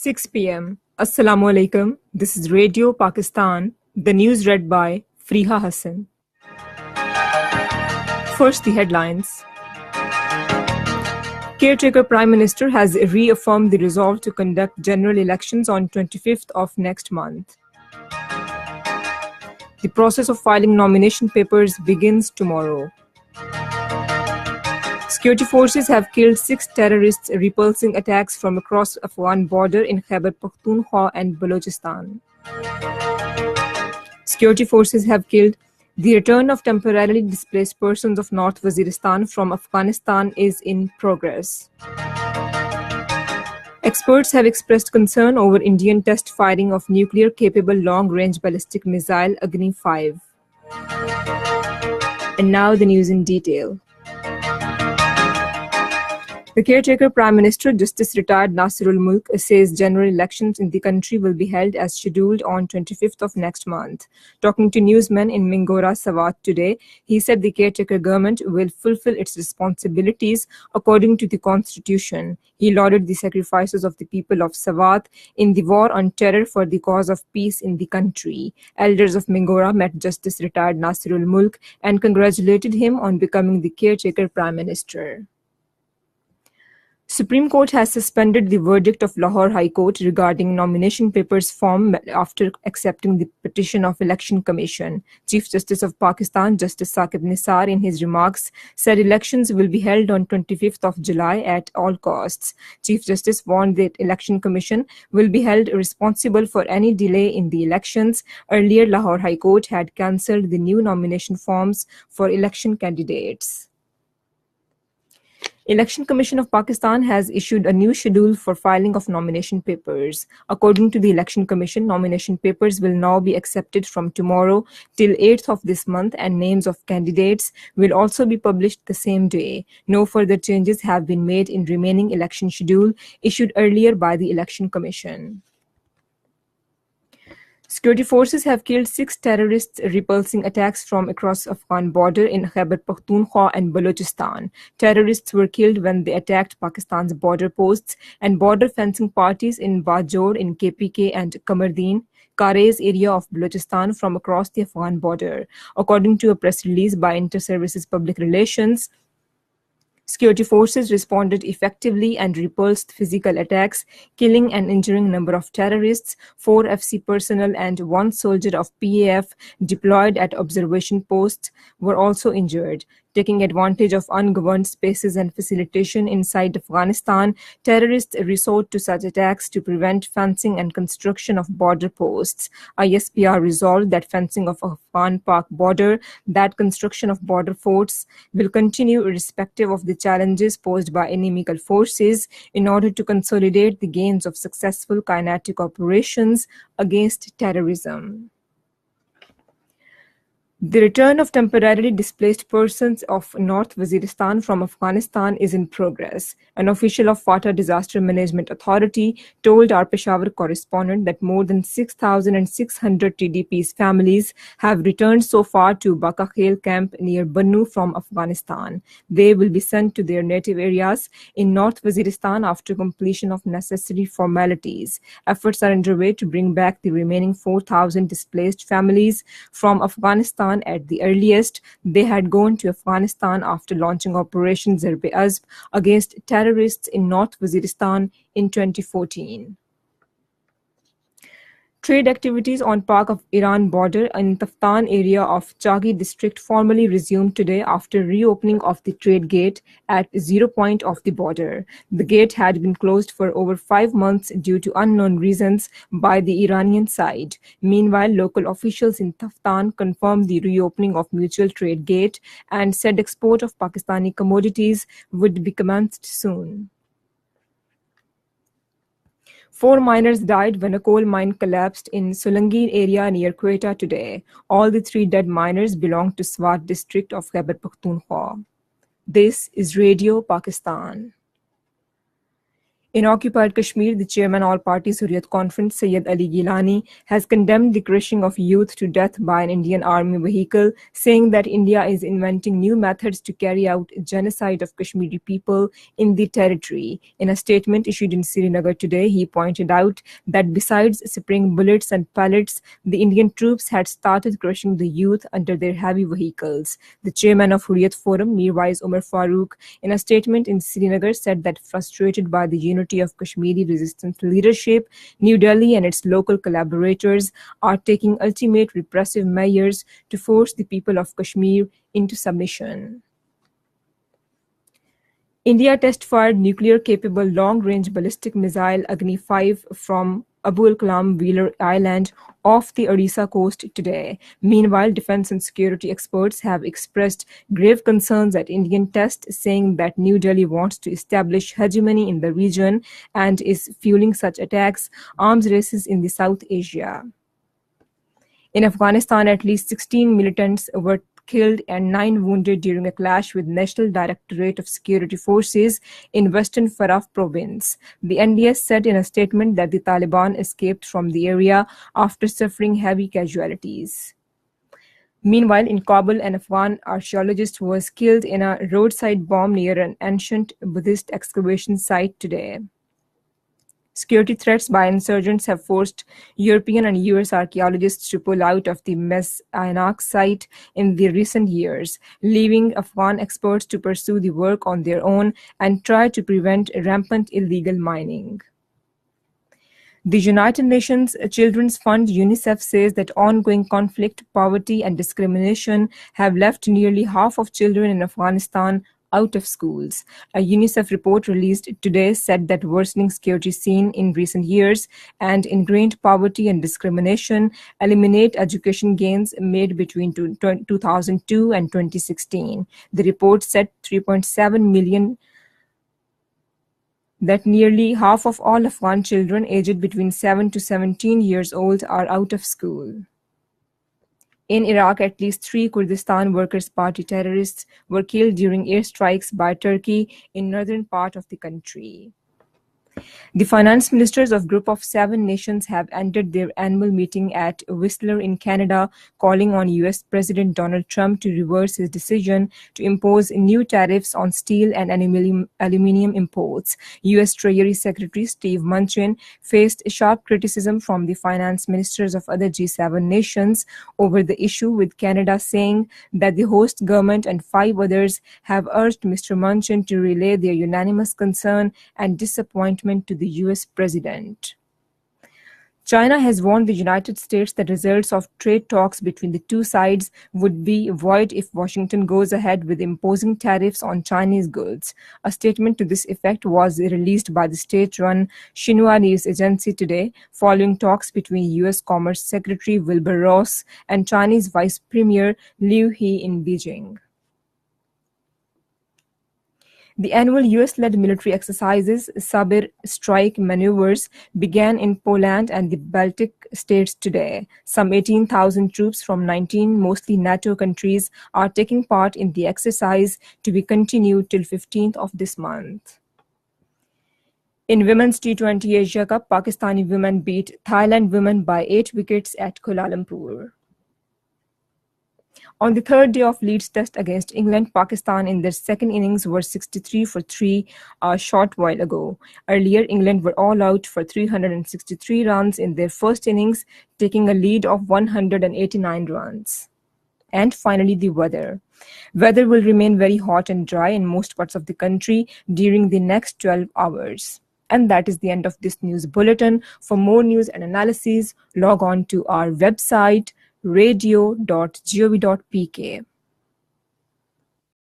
6 p.m. Assalamu alaikum. This is Radio Pakistan. The news read by Friha Hassan. First, the headlines. Caretaker Prime Minister has reaffirmed the resolve to conduct general elections on 25th of next month. The process of filing nomination papers begins tomorrow. Security forces have killed 6 terrorists repulsing attacks from across Afghan border in Khyber Pakhtunkhwa and Balochistan. Security forces have killed. The return of temporarily displaced persons of North Waziristan from Afghanistan is in progress. Experts have expressed concern over Indian test firing of nuclear-capable long-range ballistic missile Agni-5. And now the news in detail. The caretaker Prime Minister, Justice Retired Nasirul Mulk, says general elections in the country will be held as scheduled on 25th of next month. Talking to newsmen in Mingora, Swat today, he said the caretaker government will fulfill its responsibilities according to the constitution. He lauded the sacrifices of the people of Swat in the war on terror for the cause of peace in the country. Elders of Mingora met Justice Retired Nasirul Mulk and congratulated him on becoming the caretaker Prime Minister. Supreme Court has suspended the verdict of Lahore High Court regarding nomination papers form after accepting the petition of Election Commission. Chief Justice of Pakistan, Justice Saqib Nisar, in his remarks, said elections will be held on 25th of July at all costs. Chief Justice warned that Election Commission will be held responsible for any delay in the elections. Earlier, Lahore High Court had cancelled the new nomination forms for election candidates. Election Commission of Pakistan has issued a new schedule for filing of nomination papers. According to the Election Commission, nomination papers will now be accepted from tomorrow till 8th of this month, and names of candidates will also be published the same day. No further changes have been made in remaining election schedule issued earlier by the Election Commission. Security forces have killed 6 terrorists repulsing attacks from across Afghan border in Khyber Pakhtunkhwa and Balochistan. Terrorists were killed when they attacked Pakistan's border posts and border fencing parties in Bajor in KPK and Kamardin, Karez area of Balochistan from across the Afghan border. According to a press release by Inter-Services Public Relations, security forces responded effectively and repulsed physical attacks, killing and injuring a number of terrorists. 4 FC personnel and 1 soldier of PAF deployed at observation posts were also injured. Taking advantage of ungoverned spaces and facilitation inside Afghanistan, terrorists resort to such attacks to prevent fencing and construction of border posts. ISPR resolved that fencing of Afghan-Pak border, that construction of border forts will continue irrespective of the challenges posed by inimical forces in order to consolidate the gains of successful kinetic operations against terrorism. The return of temporarily displaced persons of North Waziristan from Afghanistan is in progress. An official of FATA Disaster Management Authority told our Peshawar correspondent that more than 6,600 TDP's families have returned so far to Baka Khel camp near Bannu from Afghanistan. They will be sent to their native areas in North Waziristan after completion of necessary formalities. Efforts are underway to bring back the remaining 4,000 displaced families from Afghanistan at the earliest. They had gone to Afghanistan after launching Operation Zarb-e-Azb against terrorists in North Waziristan in 2014. Trade activities on Pak-Iran border in Taftan area of Chagi district formally resumed today after reopening of the trade gate at 0 point of the border. The gate had been closed for over 5 months due to unknown reasons by the Iranian side. Meanwhile, local officials in Taftan confirmed the reopening of mutual trade gate and said export of Pakistani commodities would be commenced soon. 4 miners died when a coal mine collapsed in Solangi area near Quetta today. All the 3 dead miners belong to Swat district of Khyber Pakhtunkhwa. This is Radio Pakistan. In occupied Kashmir, the chairman of All Parties Hurriyat Conference, Sayyid Ali Gilani, has condemned the crushing of youth to death by an Indian army vehicle, saying that India is inventing new methods to carry out genocide of Kashmiri people in the territory. In a statement issued in Srinagar today, he pointed out that besides spraying bullets and pellets, the Indian troops had started crushing the youth under their heavy vehicles. The chairman of Hurriyat Forum, Mirwais Umar Farooq, in a statement in Srinagar, said that frustrated by the unity of Kashmiri resistance leadership, New Delhi and its local collaborators are taking ultimate repressive measures to force the people of Kashmir into submission. India test-fired nuclear-capable long-range ballistic missile Agni-5 from Abul Kalam Wheeler Island off the Odisha coast today. Meanwhile, defense and security experts have expressed grave concerns at Indian test, saying that New Delhi wants to establish hegemony in the region and is fueling such attacks, arms races in the South Asia. In Afghanistan, at least 16 militants were killed and 9 wounded during a clash with National Directorate of Security Forces in western Farah province. The NDS said in a statement that the Taliban escaped from the area after suffering heavy casualties. Meanwhile, in Kabul, an Afghan archaeologist was killed in a roadside bomb near an ancient Buddhist excavation site today. Security threats by insurgents have forced European and US archaeologists to pull out of the Mes-Aynak site in the recent years, leaving Afghan experts to pursue the work on their own and try to prevent rampant illegal mining. The United Nations Children's Fund UNICEF says that ongoing conflict, poverty, and discrimination have left nearly half of children in Afghanistan out of schools. A UNICEF report released today said that worsening security seen in recent years and ingrained poverty and discrimination eliminate education gains made between 2002 and 2016. The report said 3.7 million that nearly half of all Afghan children aged between 7 to 17 years old are out of school. In Iraq, at least 3 Kurdistan Workers' Party terrorists were killed during airstrikes by Turkey in northern part of the country. The finance ministers of Group of 7 nations have ended their annual meeting at Whistler in Canada, calling on US President Donald Trump to reverse his decision to impose new tariffs on steel and aluminum imports. US Treasury Secretary Steve Mnuchin faced sharp criticism from the finance ministers of other G7 nations over the issue, with Canada saying that the host government and 5 others have urged Mr. Mnuchin to relay their unanimous concern and disappointment to the US president. China has warned the United States that results of trade talks between the two sides would be void if Washington goes ahead with imposing tariffs on Chinese goods. A statement to this effect was released by the state-run Xinhua news agency today, following talks between US Commerce Secretary Wilbur Ross and Chinese Vice Premier Liu He in Beijing. The annual US-led military exercises, Sabir strike maneuvers, began in Poland and the Baltic states today. Some 18,000 troops from 19 mostly NATO countries are taking part in the exercise, to be continued till 15th of this month. In Women's T20 Asia Cup, Pakistani women beat Thailand women by 8 wickets at Kuala Lumpur. On the third day of Leeds test against England, Pakistan in their second innings were 63 for 3 a short while ago. Earlier, England were all out for 363 runs in their first innings, taking a lead of 189 runs. And finally, the weather. Weather will remain very hot and dry in most parts of the country during the next 12 hours. And that is the end of this news bulletin. For more news and analyses, log on to our website radio.gov.pk.